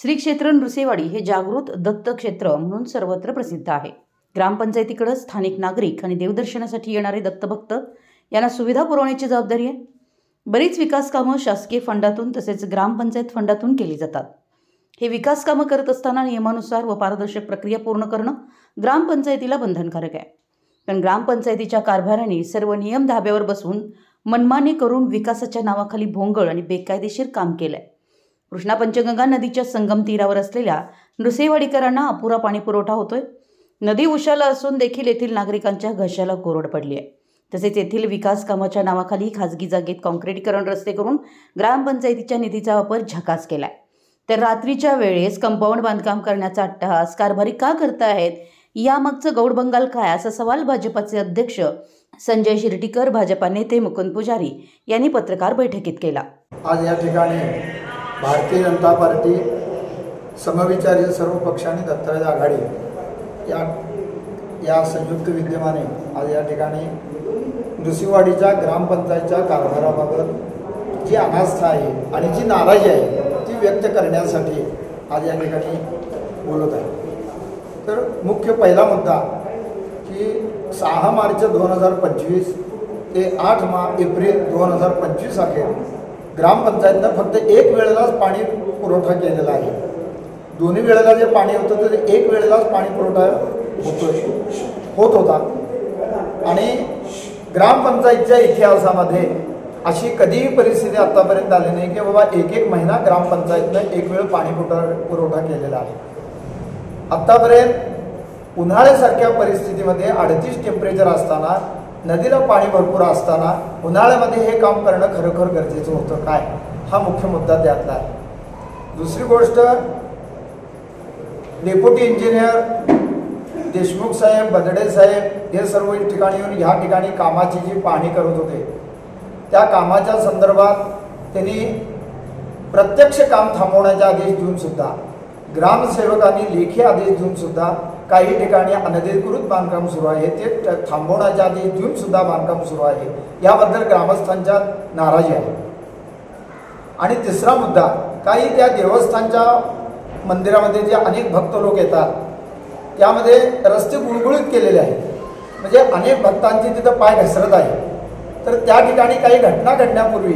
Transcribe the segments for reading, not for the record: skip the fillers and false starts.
श्री क्षेत्र नृसिंहवाडी हे जागृत दत्तक्षेत्र म्हणून सर्वत्र प्रसिद्ध आहे। ग्रामपंचायतीकडे स्थानिक नागरिक आणि देवदर्शनासाठी येणारे दत्तभक्त यांना सुविधा पुरवण्याची जबाबदारी आहे। बरीच विकास कामं शासकीय फंडातून तसेच ग्रामपंचायत फंडातून केली जातात। हे विकास कामं करत असताना नियमानुसार व पारदर्शक प्रक्रिया पूर्ण करणं ग्रामपंचायतीला बंधनकारक आहे। पण ग्रामपंचायतीच्या कारभाराने सर्व नियम धाब्यावर बसवून मनमानी करून विकासाच्या नावाखाली भोंगळ आणि बेकायदेशीर काम केलंय। कृष्णा पंचगंगा नदीच्या संगम तीरावर असलेल्या नृसिंहवाडीकरांना अपुरा पाणी पुरवठा होतोय। नदी उशाला असून देखील येथील नागरिकांच्या घशाला कोरड पडली आहे। तसेच येथील विकास कामाच्या नावाखाली खासगी जागेत काँक्रीटीकरण रस्ते करून ग्रामपंचायतीच्या निधीचा वापर झकास केलाय। तर रात्रीच्या वेळेस कंपाऊंड बांधकाम करण्याचा अट्टहास कारभारी का करतायत, यामागचं गौड बंगाल काय, असा सवाल भाजपाचे अध्यक्ष संजय शिर्टीकर, भाजपा नेते मुकुंद पुजारी यांनी पत्रकार बैठकीत केला। आज या ठिकाणी भारतीय जनता पार्टी, समविचारी सर्व पक्ष आणि दत्तराज आघाडी या संयुक्त विद्यमाने आज या ठिकाणी नृसिंहवाडीच्या ग्रामपंचायतच्या कारभाराबाबत जी अनास्था आहे आणि जी नाराजी आहे ती व्यक्त करण्यासाठी आज या ठिकाणी बोलत आहे। तर मुख्य पहिला मुद्दा की 6 मार्च 2025 ते 8 एप्रिल 2025 अखेर ग्रामपंचायतनं फक्त एक वेळेलाच पाणी पुरवठा केलेला आहे। दोन्ही वेळेला जे पाणी होतं ते एक वेळेलाच पाणी पुरवठा होत होता आणि ग्रामपंचायतच्या इतिहासामध्ये अशी कधीही परिस्थिती आतापर्यंत आली नाही की बाबा एक महिना ग्रामपंचायतनं एक वेळ पाणी पुरवठा केलेला आहे। आत्तापर्यंत उन्हाळ्यासारख्या परिस्थितीमध्ये 38 टेम्परेचर असताना, नदीला पाणी भरपूर असताना उन्हाळ्यामध्ये हे काम करणं खरोखर गरजेचं होतं काय, हा मुख्य मुद्दा त्यातला आहे। दुसरी गोष्ट, डेप्युटी इंजिनियर देशमुख साहेब, बदडे साहेब हे सर्व ठिकाणी येऊन ह्या ठिकाणी कामाची जी पाहणी करत होते त्या कामाच्या संदर्भात त्यांनी प्रत्यक्ष काम थांबवण्याचे आदेश देऊन सुद्धा, ग्रामसेवकांनी लेखी आदेश देऊन सुद्धा काही ठिकाणी अनधिकृत बांधकाम सुरू आहे ते थांबवण्याचे आदेश देऊन सुद्धा बांधकाम सुरू आहे। याबद्दल ग्रामस्थांच्या नाराजी आहे। आणि तिसरा मुद्दा, काही त्या देवस्थानच्या मंदिरामध्ये जे अनेक भक्त लोक येतात त्यामध्ये रस्ते गुळगुळीत केलेले आहेत, म्हणजे अनेक भक्तांची तिथं पाय घसरत आहे। तर त्या ठिकाणी काही घटना घडण्यापूर्वी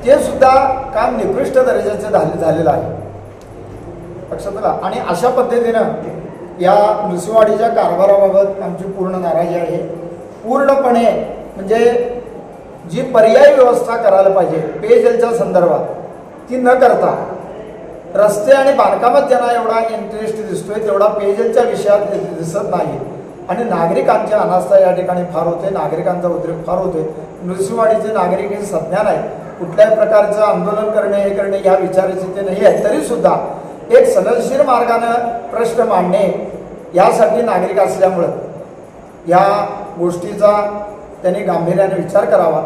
ते सुद्धा काम निकृष्ट दर्जाचे झालेलं आहे लक्षात आलं। आणि अशा पद्धतीनं या नृसिंहवाडीच्या कारभाराबाबत आमची पूर्ण नाराजी आहे। पूर्णपणे म्हणजे जी पर्यायी व्यवस्था करायला पाहिजे पेयजलच्या संदर्भात ती न करता रस्ते आणि बांधकामात ज्यांना एवढा इंटरेस्ट दिसतोय तेवढा पेयजलच्या विषयात दिसत नाही। आणि नागरिकांची अनास्था या ठिकाणी फार होते, नागरिकांचा उद्रेक फार होते। नृसिंहवाडीचे नागरिक हे सज्ञान आहेत, कुठल्याही प्रकारचं आंदोलन करणे हे करणे या विचाराचे ते नाही आहे, तरीसुद्धा एक सनदशीर मार्गानं प्रश्न मांडणे यासाठी नागरिक असल्यामुळं या गोष्टीचा त्यांनी गांभीर्याने विचार करावा।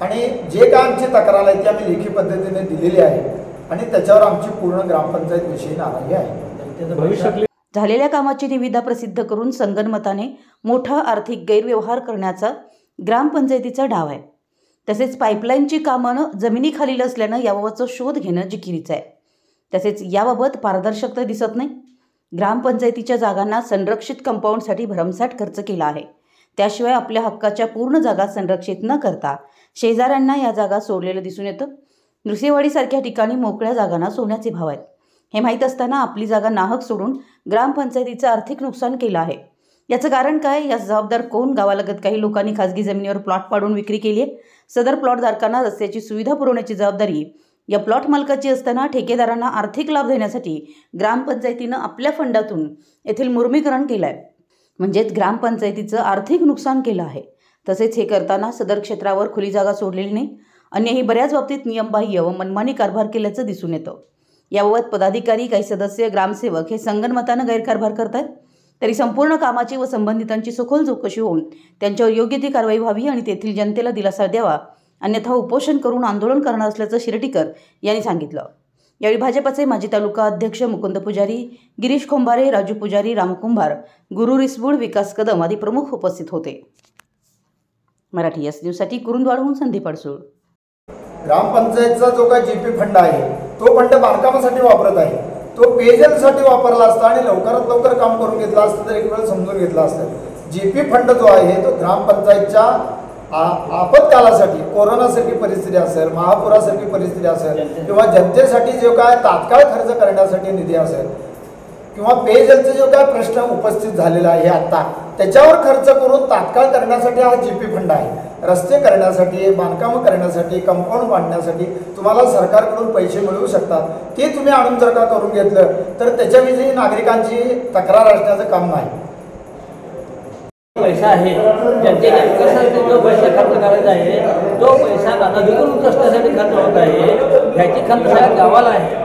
आणि जे काय आमची तक्रार आहे ती आम्ही लेखी पद्धतीने दिलेली आहे आणि त्याच्यावर आमची पूर्ण ग्रामपंचायत विषयी नाराजी आहे। झालेल्या कामाची निविदा प्रसिद्ध करून संगनमताने मोठा आर्थिक गैरव्यवहार करण्याचा ग्रामपंचायतीचा डाव आहे। तसेच पाईपलाईनची कामं जमिनीखालील असल्यानं याबाबतचा शोध घेणं जिकिरीचं आहे। तसेच याबाबत पारदर्शकता दिसत नाही। ग्रामपंचायतीच्या जागांना संरक्षित कंपाऊंडसाठी भरमसाठ खर्च केला आहे। त्याशिवाय आपल्या हक्काच्या पूर्ण जागा संरक्षित न करता शेजाऱ्यांना या जागा सोडलेलं दिसून येतं। नृसिंहवाडीसारख्या ठिकाणी मोकळ्या जागांना सोन्याचे भाव आहेत। हे माहीत असताना आपली जागा नाहक सोडून ग्रामपंचायतीचं आर्थिक नुकसान केलं आहे। याचं कारण काय, यास जबाबदार कोण? गावालगत काही लोकांनी खासगी जमिनीवर प्लॉट पाडून विक्री केली आहे। सदर प्लॉटधारकांना रस्त्याची सुविधा पुरवण्याची जबाबदारी या प्लॉट मालकाची असताना ठेकेदारांना आर्थिक लाभ देण्यासाठी ग्रामपंचायतीनं आपल्या फंडातून येथील मुर्मीकरण केलं आहे, म्हणजेच ग्रामपंचायतीचं आर्थिक नुकसान केलं आहे। तसेच हे करताना सदर क्षेत्रावर खुली जागा सोडलेली नाही, अन्यही बऱ्याच बाबतीत नियमबाह्य व मनमानी कारभार केल्याचं दिसून येतं। याबाबत पदाधिकारी, काही सदस्य, ग्रामसेवक हे संगनमतानं गैरकारभार करतात। तरी संपूर्ण कामाची व संबंधितांची सखोल चौकशी होऊन त्यांच्यावर योग्य ती कारवाई व्हावी आणि तेथील जनतेला दिलासा द्यावा, अन्यथा उपोषण करून आंदोलन करणार असल्याचं शिर्टीकर यांनी सांगितलं। यावेळी भाजपचे माजी तालुका अध्यक्ष मुकुंद पुजारी, गिरीश खोंबारे, राजू पुजारी, राम कुंभार, गुरु रिसबूड, विकास कदम आदी प्रमुख उपस्थित होते। मराठी एस न्यूजसाठी कुरुंदवाडहून संदीप अडसूळ। ग्रामपंचायतचा जो काही जीपी फंड आहे तो फंड बांधकामासाठी वापरत आहे, तो पेयजलसाठी वापरला असता आणि लवकरात लवकर काम करून घेतला असतं तर एक वेळ समजून घेतला असतं. GP फंड जो आहे तो ग्रामपंचायतच्या आपत्कालासाठी, कोरोनासारखी परिस्थिती असेल, महापुरासारखी परिस्थिती असेल किंवा जनतेसाठी जो काय तात्काळ खर्च करण्यासाठी निधी असेल किंवा पेयजलचा जो काय प्रश्न उपस्थित झालेला आहे आत्ता, त्याच्यावर खर्च करून तात्काळ करण्यासाठी हा GP फंड आहे. रस्ते करण्यासाठी, बांधकामं करण्यासाठी, कंपाऊंड बांधण्यासाठी तुम्हाला सरकारकडून पैसे मिळू शकतात. ते तुम्ही आणून जर का करून घेतलं तर त्याच्याविषयी नागरिकांची तक्रार असण्याचं काम नाही. पैसा आहे जनतेच्या विकासासाठी जो पैसा खर्च करायचा आहे तो पैसा अनधिकृत रस्त्यासाठी खर्च होत आहे, ह्याची खंत सगळ्या गावाला आहे.